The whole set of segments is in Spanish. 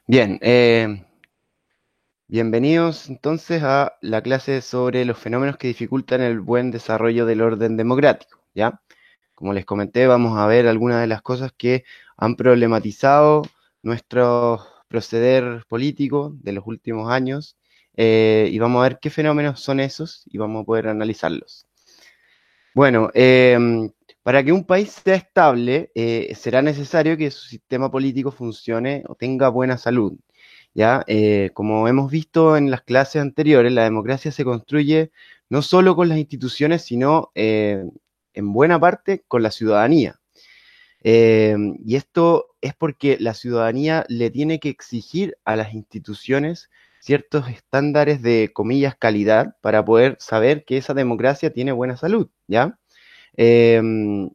Bien, bienvenidos entonces a la clase sobre los fenómenos que dificultan el buen desarrollo del orden democrático, ¿ya? Como les comenté, vamos a ver algunas de las cosas que han problematizado nuestro proceder político de los últimos años, y vamos a ver qué fenómenos son esos y vamos a poder analizarlos. Bueno, para que un país sea estable, será necesario que su sistema político funcione o tenga buena salud. ¿Ya? Como hemos visto en las clases anteriores, la democracia se construye no solo con las instituciones, sino en buena parte con la ciudadanía. Y esto es porque la ciudadanía le tiene que exigir a las instituciones ciertos estándares de, comillas, calidad para poder saber que esa democracia tiene buena salud, ¿ya? En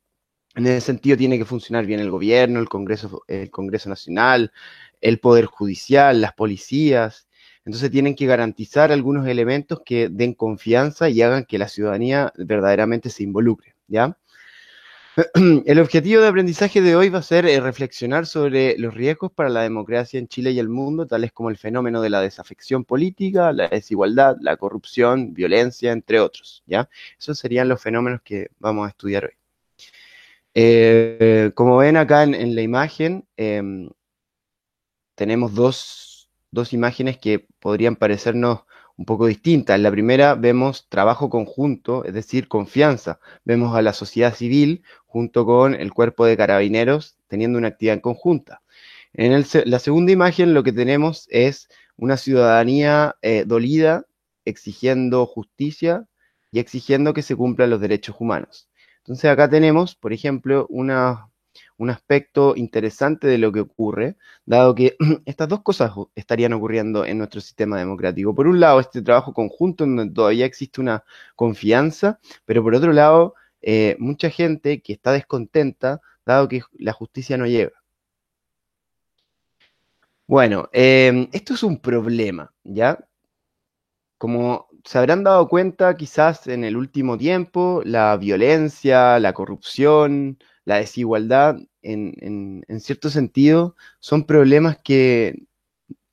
ese sentido tiene que funcionar bien el gobierno, el Congreso Nacional, el Poder Judicial, las policías. Entonces tienen que garantizar algunos elementos que den confianza y hagan que la ciudadanía verdaderamente se involucre, ¿ya? El objetivo de aprendizaje de hoy va a ser reflexionar sobre los riesgos para la democracia en Chile y el mundo, tales como el fenómeno de la desafección política, la desigualdad, la corrupción, violencia, entre otros, ¿ya? Esos serían los fenómenos que vamos a estudiar hoy. Como ven acá en la imagen, tenemos dos imágenes que podrían parecernos un poco distintas. En la primera vemos trabajo conjunto, es decir, confianza. Vemos a la sociedad civil junto con el cuerpo de carabineros teniendo una actividad en conjunta. La segunda imagen lo que tenemos es una ciudadanía dolida, exigiendo justicia y exigiendo que se cumplan los derechos humanos. Entonces acá tenemos, por ejemplo, un aspecto interesante de lo que ocurre, dado que estas dos cosas estarían ocurriendo en nuestro sistema democrático. Por un lado, este trabajo conjunto en donde todavía existe una confianza, pero por otro lado, mucha gente que está descontenta, dado que la justicia no llega. Bueno, esto es un problema, ¿ya? Como se habrán dado cuenta, quizás en el último tiempo, la violencia, la corrupción, la desigualdad, en cierto sentido, son problemas que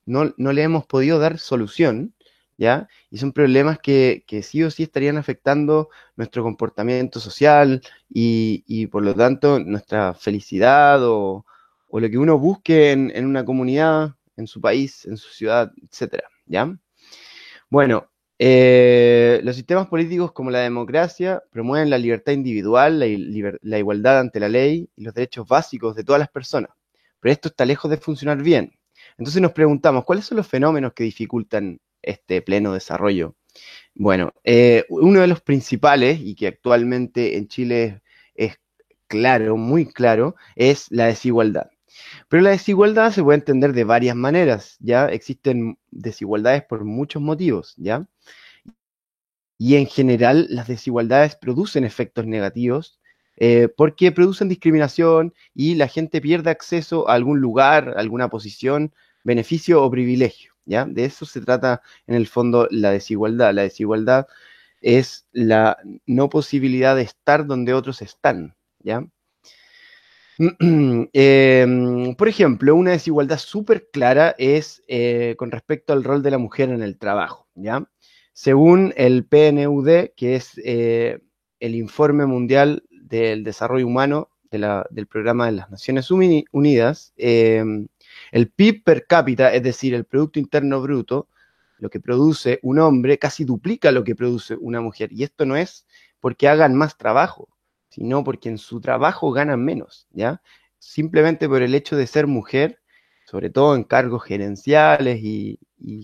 no le hemos podido dar solución, ¿ya? Y son problemas que sí o sí estarían afectando nuestro comportamiento social y por lo tanto nuestra felicidad o lo que uno busque en una comunidad, en su país, en su ciudad, etcétera, ¿ya? Bueno, los sistemas políticos como la democracia promueven la libertad individual, la igualdad ante la ley y los derechos básicos de todas las personas. Pero esto está lejos de funcionar bien. Entonces nos preguntamos, ¿cuáles son los fenómenos que dificultan este pleno desarrollo? Bueno, uno de los principales y que actualmente en Chile es claro, muy claro, es la desigualdad. Pero la desigualdad se puede entender de varias maneras, ¿ya? Existen desigualdades por muchos motivos, ¿ya? Y en general las desigualdades producen efectos negativos porque producen discriminación y la gente pierde acceso a algún lugar, alguna posición, beneficio o privilegio, ¿ya? De eso se trata en el fondo la desigualdad. La desigualdad es la no posibilidad de estar donde otros están, ¿ya? Por ejemplo, una desigualdad súper clara es con respecto al rol de la mujer en el trabajo, ¿ya? Según el PNUD, que es el Informe Mundial del Desarrollo Humano del Programa de las Naciones Unidas, el PIB per cápita, es decir, el Producto Interno Bruto, lo que produce un hombre casi duplica lo que produce una mujer. Y esto no es porque hagan más trabajo, sino porque en su trabajo ganan menos, ¿ya? Simplemente por el hecho de ser mujer, sobre todo en cargos gerenciales y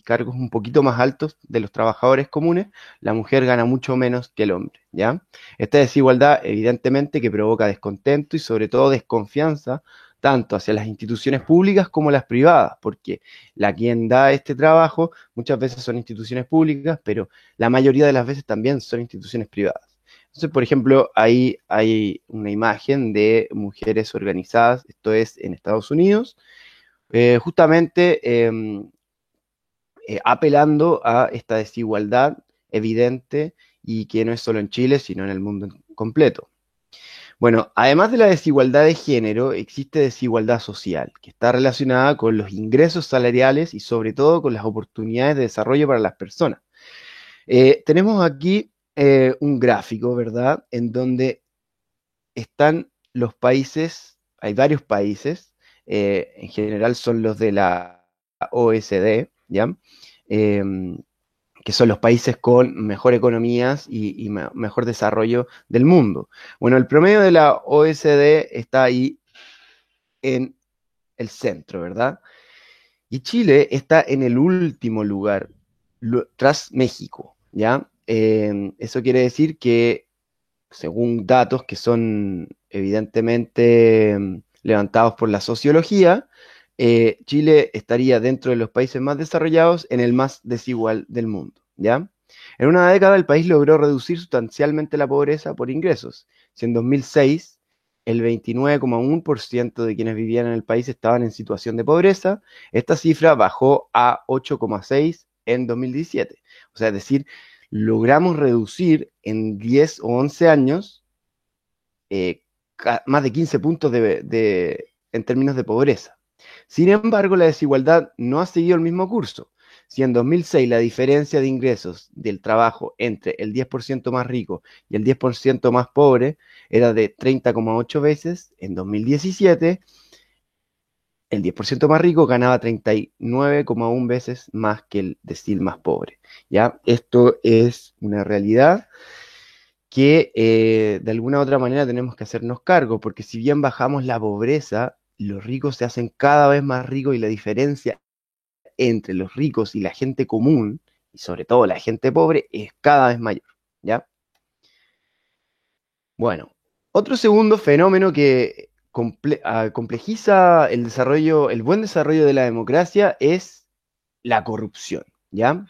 cargos un poquito más altos de los trabajadores comunes, la mujer gana mucho menos que el hombre, ¿ya? Esta desigualdad evidentemente que provoca descontento y sobre todo desconfianza tanto hacia las instituciones públicas como las privadas, porque la quien da este trabajo muchas veces son instituciones públicas, pero la mayoría de las veces también son instituciones privadas. Entonces, por ejemplo, ahí hay una imagen de mujeres organizadas, esto es en Estados Unidos, justamente apelando a esta desigualdad evidente y que no es solo en Chile, sino en el mundo completo. Bueno, además de la desigualdad de género, existe desigualdad social, que está relacionada con los ingresos salariales y sobre todo con las oportunidades de desarrollo para las personas. Tenemos aquí un gráfico, ¿verdad? En donde están los países, hay varios países, en general son los de la OSD, ¿ya? Em, que son los países con mejor economías y mejor desarrollo del mundo. Bueno, el promedio de la OSD está ahí en el centro, ¿verdad? Y Chile está en el último lugar, tras México, ¿ya? Eso quiere decir que, según datos que son evidentemente levantados por la sociología, Chile estaría dentro de los países más desarrollados en el más desigual del mundo, ¿ya? En una década el país logró reducir sustancialmente la pobreza por ingresos. Si en 2006 el 29,1% de quienes vivían en el país estaban en situación de pobreza, esta cifra bajó a 8,6% en 2017. O sea, es decir, logramos reducir en 10 o 11 años eh, más de 15 puntos en términos de pobreza. Sin embargo, la desigualdad no ha seguido el mismo curso. Si en 2006 la diferencia de ingresos del trabajo entre el 10% más rico y el 10% más pobre era de 30,8 veces, en 2017 el 10% más rico ganaba 39,1 veces más que el decil más pobre. ¿Ya? Esto es una realidad que de alguna u otra manera tenemos que hacernos cargo, porque si bien bajamos la pobreza, los ricos se hacen cada vez más ricos y la diferencia entre los ricos y la gente común, y sobre todo la gente pobre, es cada vez mayor, ¿ya? Bueno, otro segundo fenómeno que complejiza el desarrollo, el buen desarrollo de la democracia es la corrupción, ¿ya?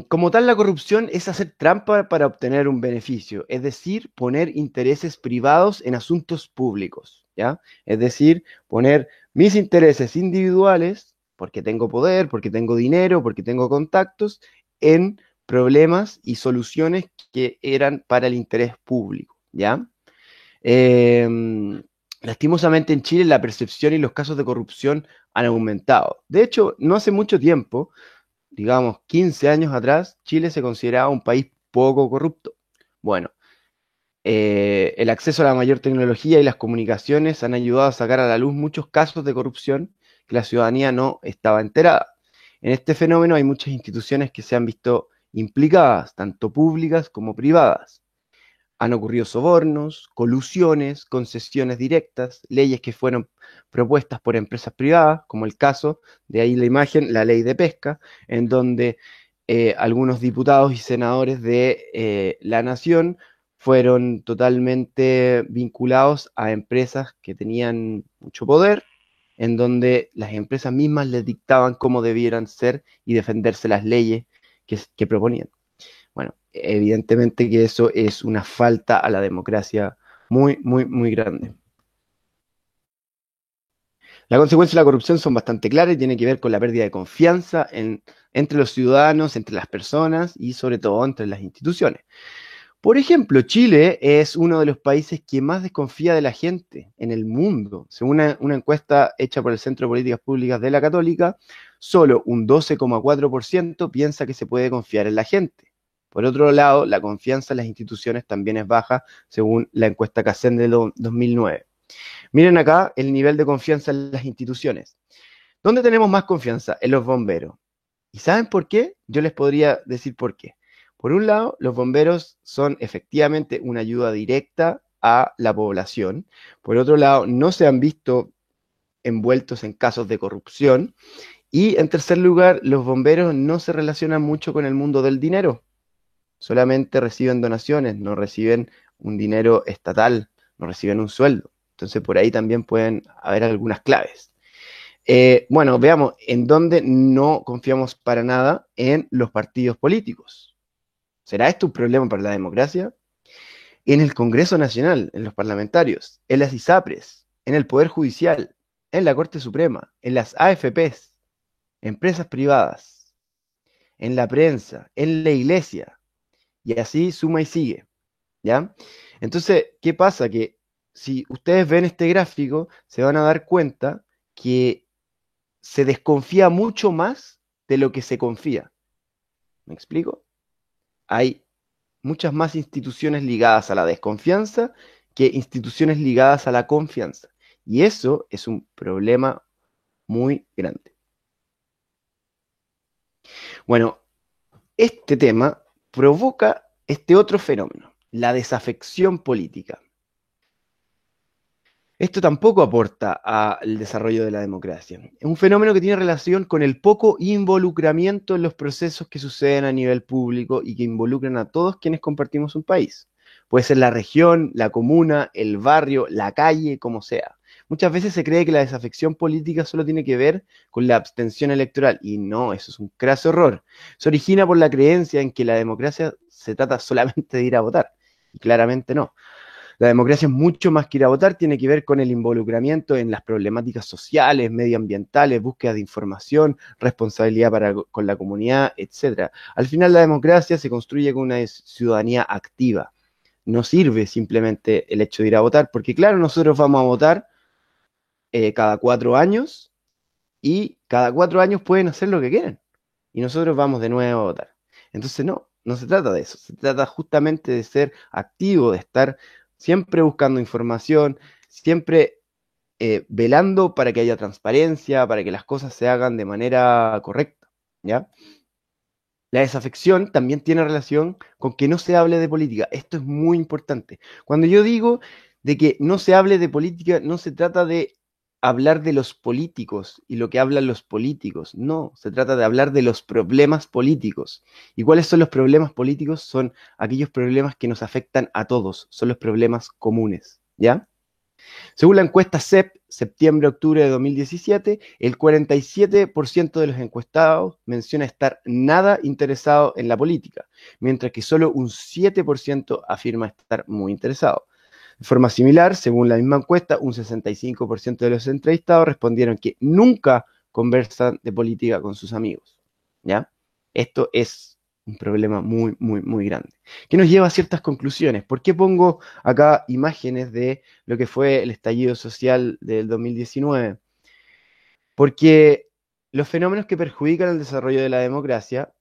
Como tal, la corrupción es hacer trampa para obtener un beneficio, es decir, poner intereses privados en asuntos públicos, ¿ya? Es decir, poner mis intereses individuales, porque tengo poder, porque tengo dinero, porque tengo contactos, en problemas y soluciones que eran para el interés público, ¿ya? Lastimosamente en Chile la percepción y los casos de corrupción han aumentado. De hecho, no hace mucho tiempo, digamos, 15 años atrás, Chile se consideraba un país poco corrupto. Bueno, el acceso a la mayor tecnología y las comunicaciones han ayudado a sacar a la luz muchos casos de corrupción que la ciudadanía no estaba enterada. En este fenómeno hay muchas instituciones que se han visto implicadas, tanto públicas como privadas. Han ocurrido sobornos, colusiones, concesiones directas, leyes que fueron propuestas por empresas privadas, como el caso, de ahí la imagen, la ley de pesca, en donde algunos diputados y senadores de la nación fueron totalmente vinculados a empresas que tenían mucho poder, en donde las empresas mismas les dictaban cómo debieran ser y defenderse las leyes que proponían. Bueno, evidentemente que eso es una falta a la democracia muy, muy, muy grande. Las consecuencias de la corrupción son bastante claras y tienen que ver con la pérdida de confianza entre los ciudadanos, entre las personas y sobre todo entre las instituciones. Por ejemplo, Chile es uno de los países que más desconfía de la gente en el mundo. Según una encuesta hecha por el Centro de Políticas Públicas de la Católica, solo un 12,4% piensa que se puede confiar en la gente. Por otro lado, la confianza en las instituciones también es baja, según la encuesta CACEN de 2009. Miren acá el nivel de confianza en las instituciones. ¿Dónde tenemos más confianza? En los bomberos. ¿Y saben por qué? Yo les podría decir por qué. Por un lado, los bomberos son efectivamente una ayuda directa a la población. Por otro lado, no se han visto envueltos en casos de corrupción. Y en tercer lugar, los bomberos no se relacionan mucho con el mundo del dinero. Solamente reciben donaciones, no reciben un dinero estatal, no reciben un sueldo. Entonces, por ahí también pueden haber algunas claves. Bueno, veamos, ¿en dónde no confiamos para nada? En los partidos políticos. ¿Será esto un problema para la democracia? En el Congreso Nacional, en los parlamentarios, en las ISAPRES, en el Poder Judicial, en la Corte Suprema, en las AFPs, empresas privadas, en la prensa, en la iglesia, y así suma y sigue, ¿ya? Entonces, ¿qué pasa? Que si ustedes ven este gráfico, se van a dar cuenta que se desconfía mucho más de lo que se confía. ¿Me explico? Hay muchas más instituciones ligadas a la desconfianza que instituciones ligadas a la confianza. Y eso es un problema muy grande. Bueno, este tema provoca este otro fenómeno, la desafección política. Esto tampoco aporta al desarrollo de la democracia. Es un fenómeno que tiene relación con el poco involucramiento en los procesos que suceden a nivel público y que involucran a todos quienes compartimos un país. Puede ser la región, la comuna, el barrio, la calle, como sea. Muchas veces se cree que la desafección política solo tiene que ver con la abstención electoral y no, eso es un craso error. Se origina por la creencia en que la democracia se trata solamente de ir a votar y claramente no. La democracia es mucho más que ir a votar, tiene que ver con el involucramiento en las problemáticas sociales, medioambientales, búsqueda de información, responsabilidad con la comunidad, etc. Al final la democracia se construye con una ciudadanía activa. No sirve simplemente el hecho de ir a votar, porque claro, nosotros vamos a votar cada 4 años y cada 4 años pueden hacer lo que quieren. Y nosotros vamos de nuevo a votar. Entonces no se trata de eso, se trata justamente de ser activo, de estar siempre buscando información, siempre velando para que haya transparencia, para que las cosas se hagan de manera correcta, ¿ya? La desafección también tiene relación con que no se hable de política. Esto es muy importante. Cuando yo digo de que no se hable de política, no se trata de hablar de los políticos y lo que hablan los políticos. No, se trata de hablar de los problemas políticos. ¿Y cuáles son los problemas políticos? Son aquellos problemas que nos afectan a todos, son los problemas comunes, ¿ya? Según la encuesta CEP, septiembre-octubre de 2017, el 47% de los encuestados menciona estar nada interesado en la política, mientras que solo un 7% afirma estar muy interesado. De forma similar, según la misma encuesta, un 65% de los entrevistados respondieron que nunca conversan de política con sus amigos. ¿Ya? Esto es un problema muy, muy, muy grande, que nos lleva a ciertas conclusiones. ¿Por qué pongo acá imágenes de lo que fue el estallido social del 2019? Porque los fenómenos que perjudican el desarrollo de la democracia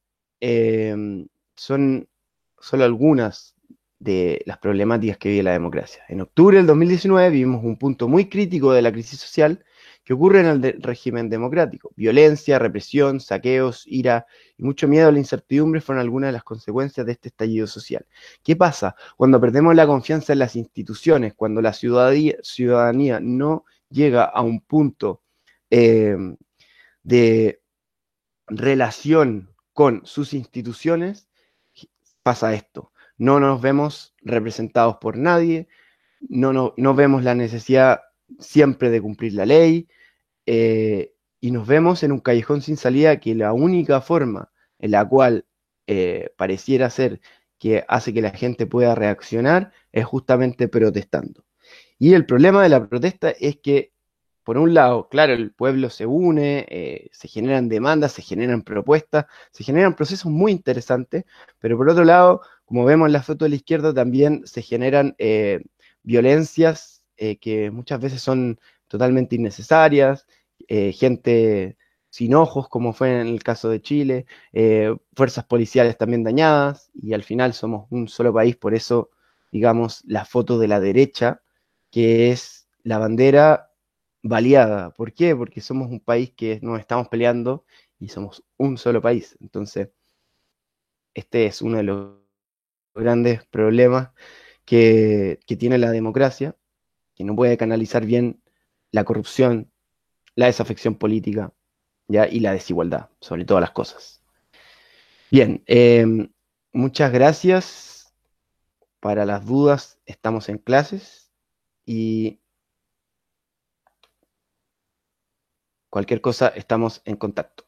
son solo algunas de las problemáticas que vive la democracia. En octubre del 2019 vivimos un punto muy crítico de la crisis social que ocurre en el régimen democrático. Violencia, represión, saqueos, ira y mucho miedo a la incertidumbre fueron algunas de las consecuencias de este estallido social. ¿Qué pasa? Cuando perdemos la confianza en las instituciones, cuando la ciudadanía no llega a un punto eh, de relación con sus instituciones, pasa esto. No nos vemos representados por nadie, no vemos la necesidad siempre de cumplir la ley, y nos vemos en un callejón sin salida que la única forma en la cual pareciera ser que hace que la gente pueda reaccionar es justamente protestando. Y el problema de la protesta es que, por un lado, claro, el pueblo se une, se generan demandas, se generan propuestas, se generan procesos muy interesantes, pero por otro lado, como vemos en la foto de la izquierda, también se generan violencias que muchas veces son totalmente innecesarias, gente sin ojos, como fue en el caso de Chile, fuerzas policiales también dañadas, y al final somos un solo país, por eso, digamos, la foto de la derecha, que es la bandera baleada. ¿Por qué? Porque somos un país que nos estamos peleando y somos un solo país. Entonces, este es uno de los grandes problemas que tiene la democracia, que no puede canalizar bien la corrupción, la desafección política, ¿ya? Y la desigualdad, sobre todas las cosas. Bien, muchas gracias. Para las dudas, estamos en clases y cualquier cosa, estamos en contacto.